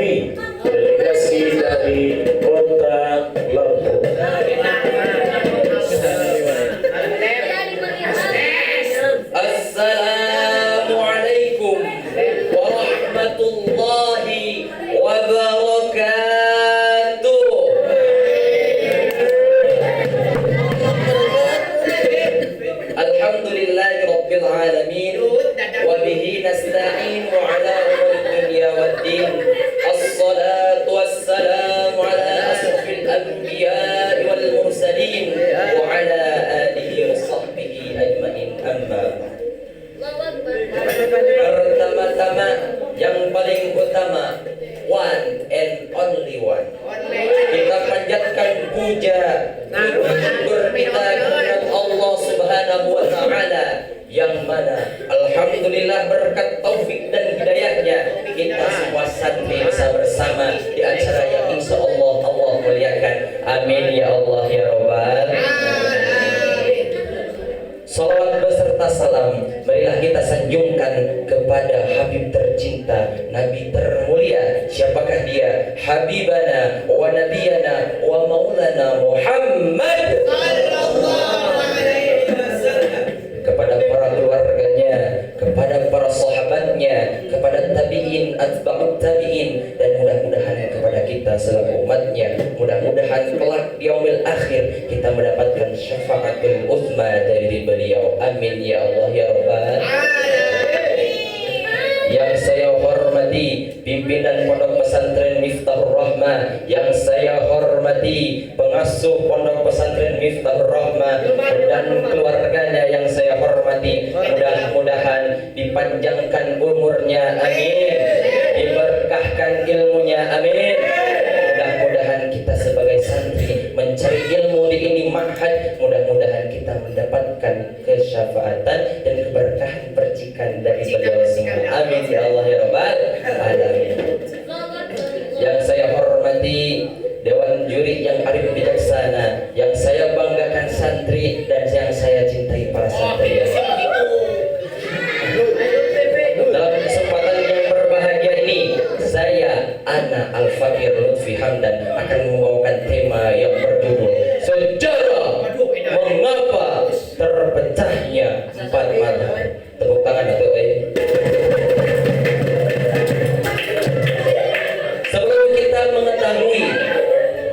Fahmi, delegasi dari Kota Lampung. Assalamualaikum warahmatullahi wabarakatuh. Alhamdulillahi rabbil alamin wa bihi nasta'in wa ala umuri dunya waddin. Assalatu wassalamu ala asrafil anbiya'i wal mursalin wa ala alihi wa sahbihi ajmain. Amma pertama-tama yang paling utama, one and only one, kita panjatkan puja syukur kita kepada Allah Subhanahu wa Ta'ala, yang mana alhamdulillah berkat taufik dan hidayahnya kita semua santri bisa bersama di acara yang insya Allah Allah muliakan. Amin ya Allah ya Rabbal. Salawat beserta salam marilah kita sanjungkan kepada Habib tercinta, Nabi termulia. Siapakah dia? Habibana wa nabiyana wa maulana Muhammad sallallahu alaihi wasallam. Kepada para keluarganya, kepada para sahabatnya, kepada tabi'in, atba'ut tabi'in, dan mudah-mudahan kepada kita selaku umatnya. Mudah-mudahan kelak di yaumil akhir kita mendapatkan syafaatul uzma dari beliau. Amin ya Allah ya Rabbal. Yang saya hormati pimpinan Pondok Pesantren Miftahur Rahmah, yang saya hormati pengasuh Pondok Pesantren Miftahur Rahmah dan keluarganya yang saya hormati, mudah-mudahan dipanjangkan umurnya, amin, diberkahkan ilmunya, amin. Mudah-mudahan kita sebagai santri mencari ilmu di ini ma'had, mudah-mudahan kita mendapatkan kesyafaatan dan keberkahan percikan dari beliau semua. Amin ya Allah ya Rabbal alamin. Yang saya hormati Dewan Juri yang arif bijaksana, yang saya banggakan santri dan yang saya cintai para santri. Dalam kesempatan yang berbahagia ini, saya Ana Al-Fakir Lutfi Hamdan akan membawakan tema yang berjudul Sejarah Mengapa Terpecahnya Empat Mazhab. Tepuk tangan atau Sebelum kita mengetahui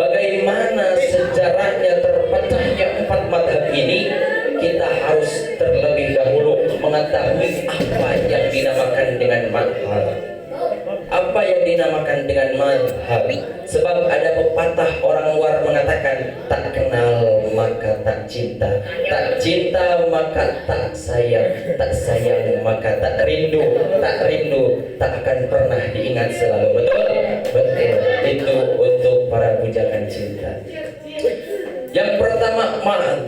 bagaimana sejarahnya terpecahnya empat mazhab ini, kita harus terlebih dahulu mengetahui apa yang dinamakan dengan mazhab. Apa yang dinamakan dengan mazhab? Sebab ada pepatah orang luar mengatakan, tak kenal maka tak cinta, tak cinta maka tak sayang, tak sayang maka tak rindu, tak rindu tak akan pernah diingat selalu. Betul? Betul. Itu untuk para bujangan cinta. Yang pertama,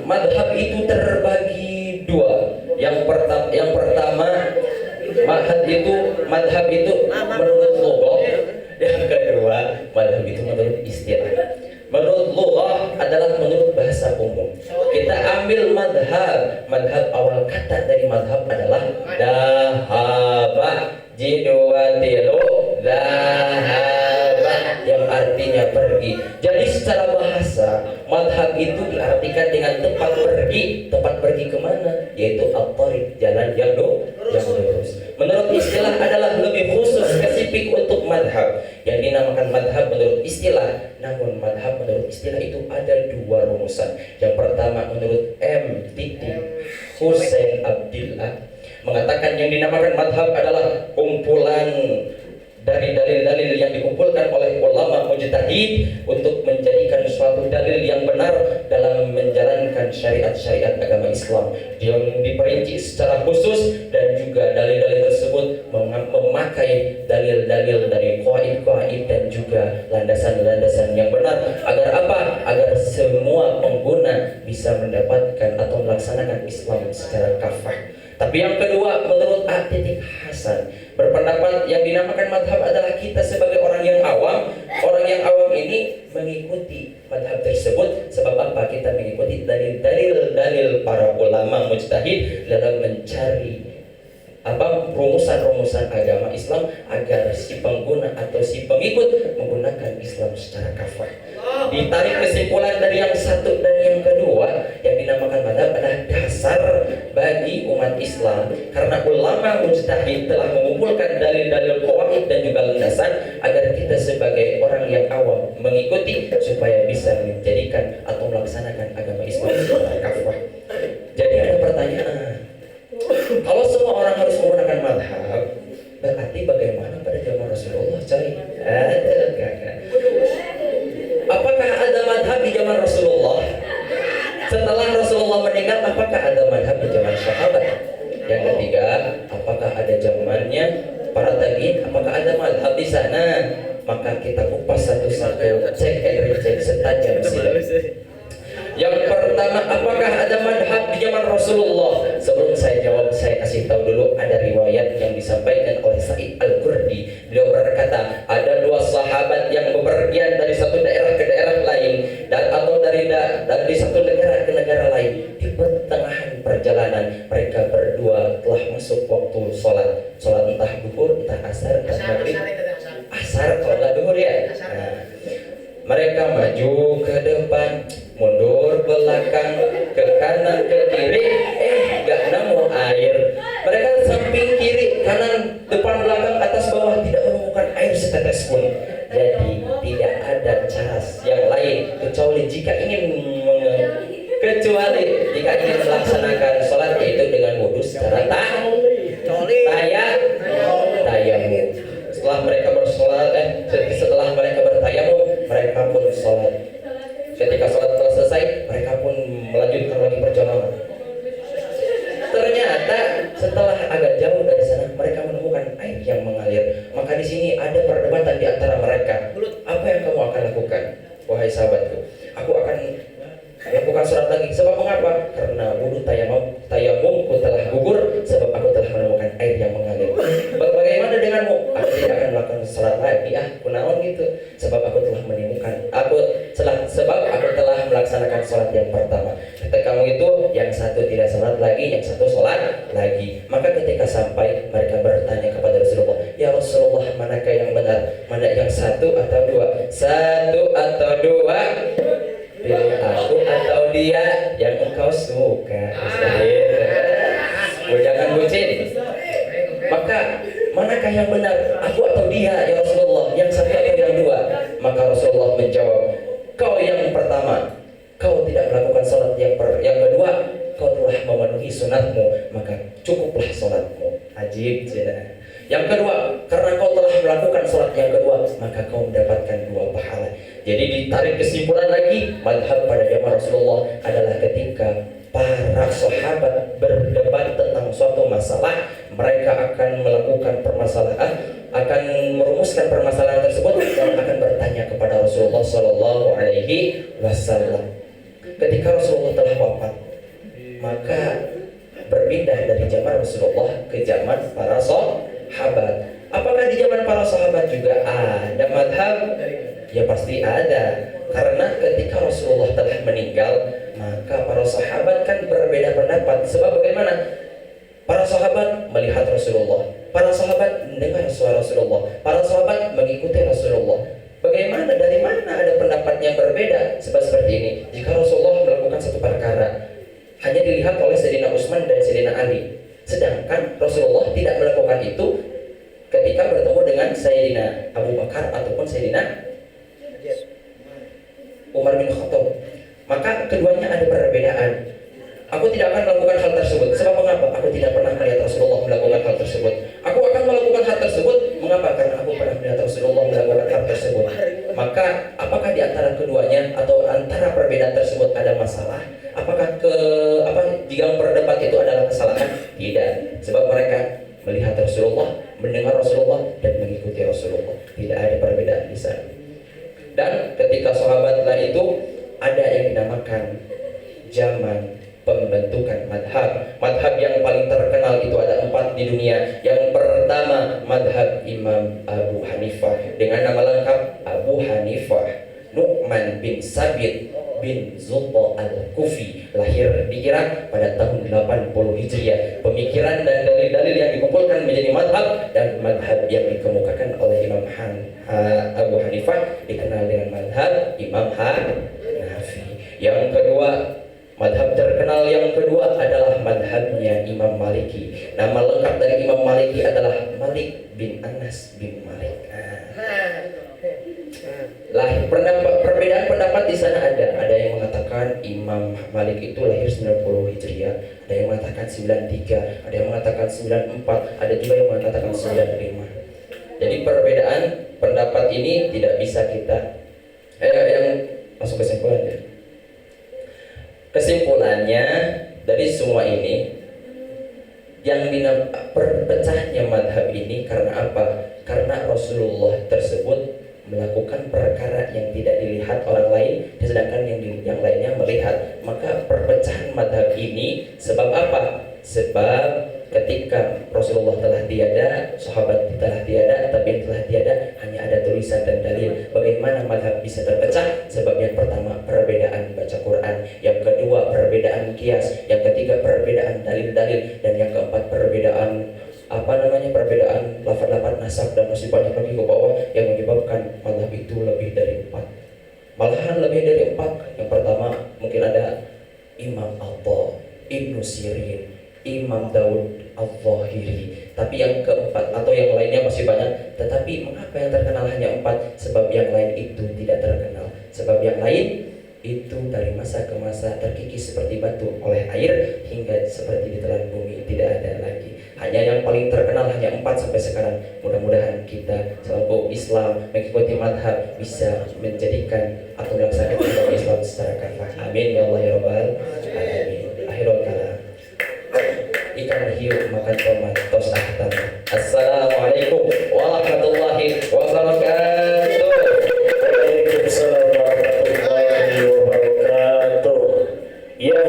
mazhab itu terbagi dua. Yang pertama madhab itu menurut lugah. Yang kedua, madhab itu menurut istilah. Menurut lugah adalah menurut bahasa umum. Kita ambil madhab awal kata dari madhab adalah dahaba, jidwatilu dahaba, yang artinya pergi. Jadi secara bahasa, madhab itu diartikan dengan tempat pergi. Tempat pergi kemana? Yaitu al-tariq, jalan yang lurus. Menurut istilah adalah lebih khusus spesifik untuk madhab yang dinamakan madhab menurut istilah. Namun madhab menurut istilah itu ada dua rumusan. Yang pertama menurut M. Hussein Abdillah mengatakan yang dinamakan madhab adalah kumpulan dari dalil-dalil yang dikumpulkan oleh ulama mujtahid untuk menjadikan suatu dalil yang benar dalam menjalankan syariat-syariat agama Islam, yang diperinci secara khusus, dan juga dalil-dalil tersebut memakai dalil-dalil dari qawaid-qawaid dan juga landasan-landasan yang benar. Agar apa? Agar semua pengguna bisa mendapatkan atau melaksanakan Islam secara kafah. Tapi yang kedua, menurut Atitik Hasan berpendapat yang dinamakan madhab adalah kita sebagai orang yang awam. Orang yang awam ini mengikuti madhab tersebut. Sebab apa? Kita mengikuti dalil-dalil para ulama mujtahid dalam mencari rumusan-rumusan agama Islam agar si pengguna atau si pengikut menggunakan Islam secara kafah. Ditarik kesimpulan dari yang satu dan yang kedua, yang dinamakan madhab adalah dasar bagi umat Islam, karena ulama mujtahid telah mengumpulkan dalil-dalil qawaid dan juga landasan agar kita sebagai orang yang awam mengikuti supaya bisa menjadikan atau melaksanakan agama Islam secara kafah. Jadi ada pertanyaan, kalau semua orang harus menggunakan madhab, berarti bagaimana pada zaman Rasulullah, coy? Apakah ada madhab di zaman Rasulullah? Setelah Rasulullah meninggal, apakah ada madhab di zaman sahabat? Yang ketiga, apakah ada zamannya para tabi'in? Apakah ada madhab di sana? Maka kita kupas satu-satu, cek and recheck setajam silat. Yang pertama, apakah ada madhab di zaman Rasulullah? Sebelum saya jawab, saya kasih tahu dulu ada riwayat yang disampaikan oleh Sa'id Al-Qurdi. Beliau berkata, ada dua sahabat yang bepergian dari satu daerah ke daerah lain, dan atau dari satu negara ke negara lain. Di pertengahan perjalanan, mereka berdua telah masuk waktu sholat entah duhur, entah asar, entah maghrib. Asar kalau nggak duhur ya. Nah, mereka maju ke depan, mundur belakang, ke kanan, ke kiri, gak nemu air. Mereka samping kiri, kanan, depan, belakang, atas, bawah tidak menemukan air setetes pun. Jadi tidak ada cara yang lain kecuali jika ingin melaksanakan sholat yaitu dengan wudhu secara tayamum. Setelah mereka bersolat, setelah mereka bertayamum, mereka pun sholat. Ketika sholat telah selesai, mereka pun melanjutkan lagi perjalanan. Ternyata setelah agak jauh dari sana, mereka menemukan air yang mengalir. Maka di sini ada perdebatan di antara mereka. Apa yang kamu akan lakukan, wahai sahabatku? Aku akan lakukan sholat lagi. Sebab mengapa? Karena wudhu tayamumku telah gugur, sebab aku telah menemukan air yang mengalir. Bagaimana denganmu? Aku tidak akan melakukan sholat lagi. Kunaon gitu. Sebab aku telah melaksanakan sholat yang pertama. Kata kamu itu, yang satu tidak sholat lagi, yang satu sholat lagi. Maka ketika sampai, mereka bertanya kepada Rasulullah, ya Rasulullah, manakah yang benar? Mana yang satu atau dua? Satu atau dua? Pilih aku atau dia yang engkau suka. Jangan bucin. Maka manakah yang benar, aku atau dia ya Rasulullah, yang satu atau yang dua? Maka Rasulullah menjawab, kau yang pertama, kau tidak melakukan sholat yang kedua, kau telah memenuhi sunatmu, maka cukuplah sholatmu. Ajib. Yang kedua, karena kau telah melakukan sholat yang kedua, maka kau mendapatkan 2 pahala. Jadi ditarik kesimpulan lagi, madhab pada zaman Rasulullah adalah ketika para sahabat berdebat tentang suatu masalah, mereka akan melakukan permasalahan, akan merumuskan permasalahan tersebut dan akan bertanya kepada Rasulullah Shallallahu Alaihi Wasallam. Ketika Rasulullah telah wafat, maka berpindah dari zaman Rasulullah ke zaman para sahabat. Apakah di zaman para sahabat juga ada madhab? Ya pasti ada. Karena ketika Rasulullah telah meninggal, maka para sahabat kan berbeda pendapat. Sebab bagaimana? Para sahabat melihat Rasulullah, para sahabat mendengar suara Rasulullah, para sahabat mengikuti Rasulullah. Bagaimana? Dari mana ada pendapat yang berbeda? Sebab seperti ini, jika Rasulullah melakukan satu perkara, hanya dilihat oleh Sayyidina Utsman dan Sayyidina Ali. Sedangkan Rasulullah tidak melakukan itu ketika bertemu dengan Sayyidina Abu Bakar ataupun Sayyidina Umar bin Khattab. Maka keduanya ada perbedaan. Aku tidak akan melakukan hal tersebut. Sebab mengapa? Aku tidak pernah melihat Rasulullah melakukan hal tersebut. Aku akan melakukan hal tersebut. Mengapa? Karena aku pernah melihat Rasulullah melakukan hal tersebut. Maka apakah di antara keduanya atau antara perbedaan tersebut ada masalah? Apakah jika berdebat itu adalah kesalahan? Tidak. Sebab mereka melihat Rasulullah, mendengar Rasulullah dan mengikuti Rasulullah. Tidak ada perbedaan di sana. Dan ketika sahabatlah itu ada yang dinamakan zaman pembentukan madhab. Madhab yang paling terkenal itu ada 4 di dunia. Yang pertama madhab Imam Abu Hanifah dengan nama lengkap Abu Hanifah Nu'man bin Sabit bin Zulta al-Kufi, lahir di Irak pada tahun 80 Hijriah. Pemikiran dan dalil-dalil yang dikumpulkan menjadi madhab, dan madhab yang dikemukakan oleh Imam Abu Hanifah dikenal dengan madhab Imam Hanafi. Yang kedua, madhab terkenal yang kedua adalah madhabnya Imam Maliki. Nama lengkap dari Imam Maliki adalah Malik bin Anas bin Malik. Perbedaan pendapat di sana ada. Ada yang mengatakan Imam Malik itu lahir 90 Hijriah, ada yang mengatakan 93, ada yang mengatakan 94, ada juga yang mengatakan 95. Jadi perbedaan pendapat ini tidak bisa kita yang masuk kesimpulannya. Kesimpulannya dari semua ini, yang perpecahnya madhab ini karena apa? Karena Rasulullah tersebut melakukan perkara yang tidak dilihat orang lain, sedangkan yang lainnya melihat. Maka perpecahan madhab ini sebab apa? Sebab ketika Rasulullah telah tiada, sahabat telah tiada, tabi'in telah tiada, hanya ada tulisan dan dalil. Bagaimana madhab bisa terpecah? Sebab yang pertama perbedaan baca Quran, yang kedua perbedaan kias, yang ketiga perbedaan dalil-dalil, dan yang keempat perbedaan perbedaan lafaz-lafaz nasab, dan masih banyak lagi ke bawah yang menyebabkan madhab itu lebih dari 4. Malahan lebih dari 4. Yang pertama mungkin ada Imam Atta, Ibnu Sirin, Imam Daud Al-Zahiri. Tapi yang keempat atau yang lainnya masih banyak. Tetapi mengapa yang terkenal hanya 4? Sebab yang lain itu tidak terkenal. Sebab yang lain itu dari masa ke masa terkikis seperti batu oleh air hingga seperti ditelan bumi, tidak ada lagi. Hanya yang paling terkenal hanya 4 sampai sekarang. Mudah-mudahan kita selaku Islam mengikuti madhab bisa menjadikan atau melaksanakan agama Islam secara kafah. Amin ya Allah ya Rabbal alamin. Akhirul kalam. Ikan hiu makan tomat tos ahtam. Assalamualaikum